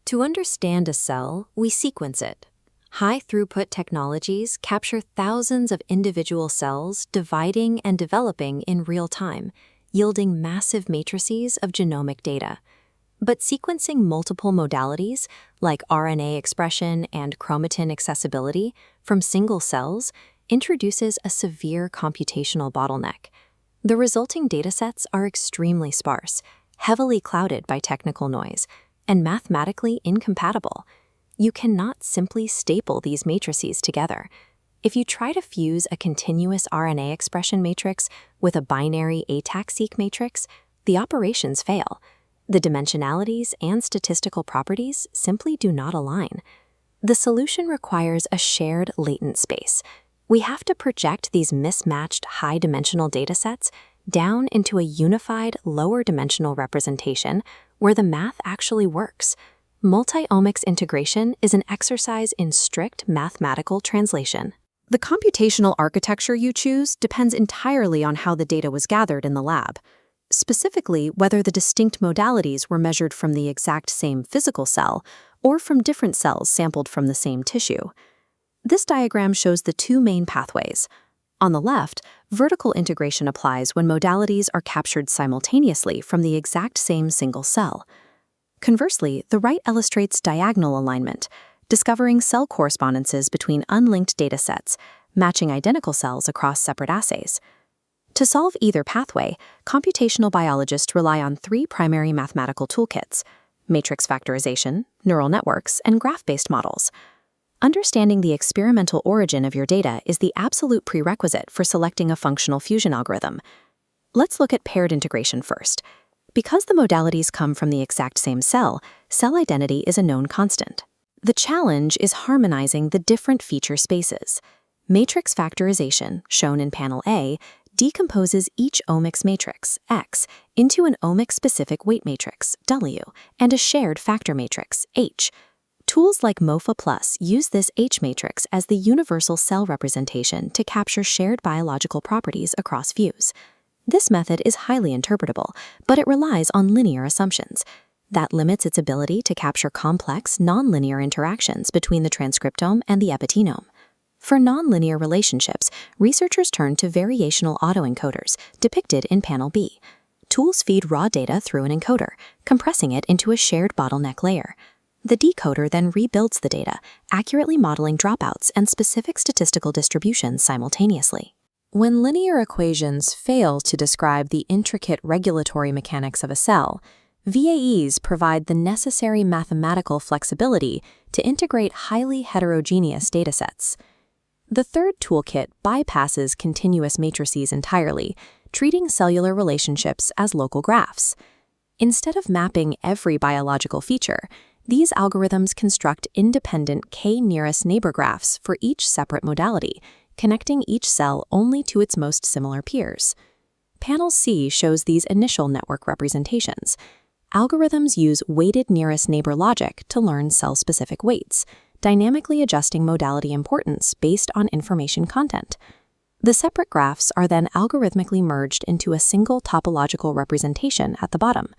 To understand a cell, we sequence it. High-throughput technologies capture thousands of individual cells dividing and developing in real time, yielding massive matrices of genomic data. But sequencing multiple modalities, like RNA expression and chromatin accessibility, from single cells introduces a severe computational bottleneck. The resulting datasets are extremely sparse, heavily clouded by technical noise, and mathematically incompatible. You cannot simply staple these matrices together. If you try to fuse a continuous RNA expression matrix with a binary ATAC-seq matrix, the operations fail. The dimensionalities and statistical properties simply do not align. The solution requires a shared latent space. We have to project these mismatched high-dimensional datasets down into a unified lower-dimensional representation where the math actually works. Multi-omics integration is an exercise in strict mathematical translation. The computational architecture you choose depends entirely on how the data was gathered in the lab. Specifically, whether the distinct modalities were measured from the exact same physical cell or from different cells sampled from the same tissue. This diagram shows the two main pathways. On the left, vertical integration applies when modalities are captured simultaneously from the exact same single cell. Conversely, the right illustrates diagonal alignment, discovering cell correspondences between unlinked datasets, matching identical cells across separate assays. To solve either pathway, computational biologists rely on three primary mathematical toolkits: matrix factorization, neural networks, and graph-based models. Understanding the experimental origin of your data is the absolute prerequisite for selecting a functional fusion algorithm. Let's look at paired integration first. Because the modalities come from the exact same cell, cell identity is a known constant. The challenge is harmonizing the different feature spaces. Matrix factorization, shown in panel A, decomposes each omics matrix, X, into an omics-specific weight matrix, W, and a shared factor matrix, H. Tools like MoFA+ use this H matrix as the universal cell representation to capture shared biological properties across views. This method is highly interpretable, but it relies on linear assumptions. That limits its ability to capture complex, nonlinear interactions between the transcriptome and the epigenome. For nonlinear relationships, researchers turn to variational autoencoders, depicted in panel B. Tools feed raw data through an encoder, compressing it into a shared bottleneck layer. The decoder then rebuilds the data, accurately modeling dropouts and specific statistical distributions simultaneously. When linear equations fail to describe the intricate regulatory mechanics of a cell, VAEs provide the necessary mathematical flexibility to integrate highly heterogeneous datasets. The third toolkit bypasses continuous matrices entirely, treating cellular relationships as local graphs. Instead of mapping every biological feature, these algorithms construct independent k-nearest neighbor graphs for each separate modality, connecting each cell only to its most similar peers. Panel C shows these initial network representations. Algorithms use weighted nearest neighbor logic to learn cell-specific weights, dynamically adjusting modality importance based on information content. The separate graphs are then algorithmically merged into a single topological representation at the bottom.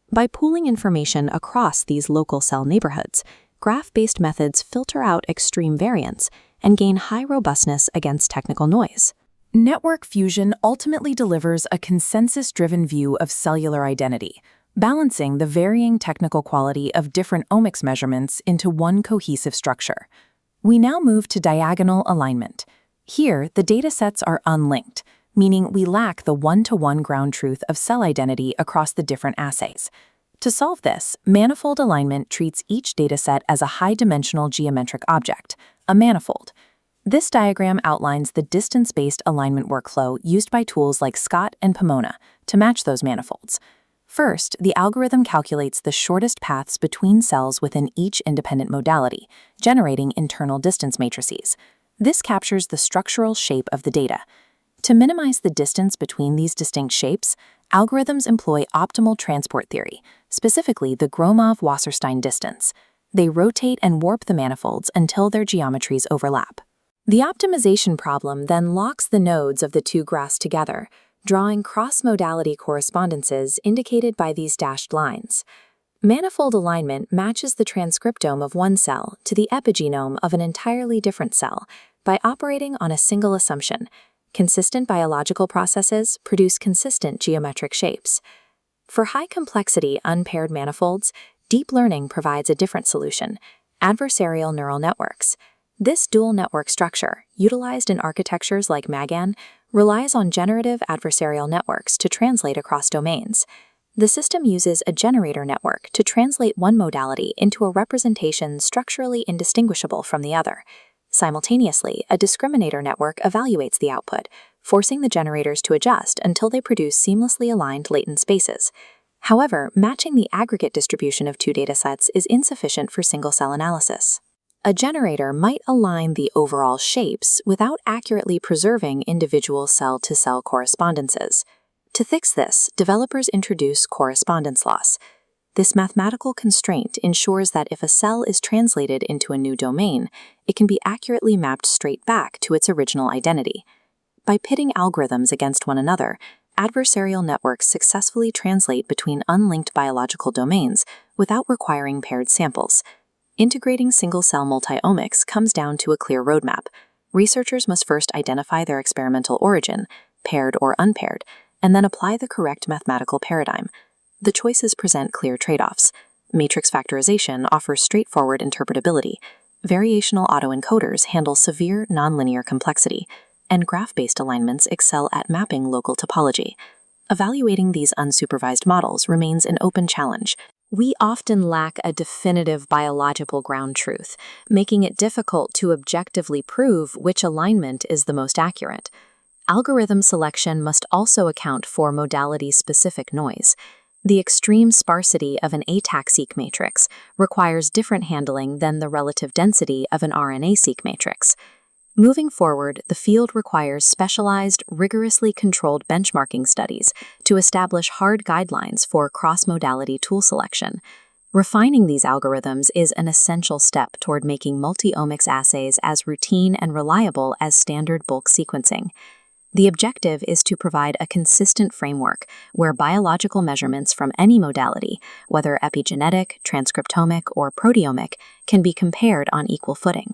By pooling information across these local cell neighborhoods, graph-based methods filter out extreme variance and gain high robustness against technical noise. Network fusion ultimately delivers a consensus-driven view of cellular identity, balancing the varying technical quality of different omics measurements into one cohesive structure. We now move to diagonal alignment. Here, the datasets are unlinked, meaning we lack the one-to-one ground truth of cell identity across the different assays. To solve this, manifold alignment treats each dataset as a high-dimensional geometric object, a manifold. This diagram outlines the distance-based alignment workflow used by tools like Scott and Pomona to match those manifolds. First, the algorithm calculates the shortest paths between cells within each independent modality, generating internal distance matrices. This captures the structural shape of the data. To minimize the distance between these distinct shapes, algorithms employ optimal transport theory, specifically the Gromov-Wasserstein distance. They rotate and warp the manifolds until their geometries overlap. The optimization problem then locks the nodes of the two graphs together, drawing cross-modality correspondences indicated by these dashed lines. Manifold alignment matches the transcriptome of one cell to the epigenome of an entirely different cell by operating on a single assumption: consistent biological processes produce consistent geometric shapes. For high-complexity unpaired manifolds, deep learning provides a different solution: adversarial neural networks. This dual network structure, utilized in architectures like MAGAN, relies on generative adversarial networks to translate across domains. The system uses a generator network to translate one modality into a representation structurally indistinguishable from the other. Simultaneously, a discriminator network evaluates the output, forcing the generators to adjust until they produce seamlessly aligned latent spaces. However, matching the aggregate distribution of two datasets is insufficient for single-cell analysis. A generator might align the overall shapes without accurately preserving individual cell-to-cell correspondences. To fix this, developers introduce correspondence loss. This mathematical constraint ensures that if a cell is translated into a new domain, it can be accurately mapped straight back to its original identity. By pitting algorithms against one another, adversarial networks successfully translate between unlinked biological domains without requiring paired samples. Integrating single-cell multi-omics comes down to a clear roadmap. Researchers must first identify their experimental origin, paired or unpaired, and then apply the correct mathematical paradigm. The choices present clear trade-offs. Matrix factorization offers straightforward interpretability. Variational autoencoders handle severe nonlinear complexity, and graph-based alignments excel at mapping local topology. Evaluating these unsupervised models remains an open challenge. We often lack a definitive biological ground truth, making it difficult to objectively prove which alignment is the most accurate. Algorithm selection must also account for modality-specific noise. The extreme sparsity of an ATAC-seq matrix requires different handling than the relative density of an RNA-seq matrix. Moving forward, the field requires specialized, rigorously controlled benchmarking studies to establish hard guidelines for cross-modality tool selection. Refining these algorithms is an essential step toward making multi-omics assays as routine and reliable as standard bulk sequencing. The objective is to provide a consistent framework where biological measurements from any modality, whether epigenetic, transcriptomic, or proteomic, can be compared on equal footing.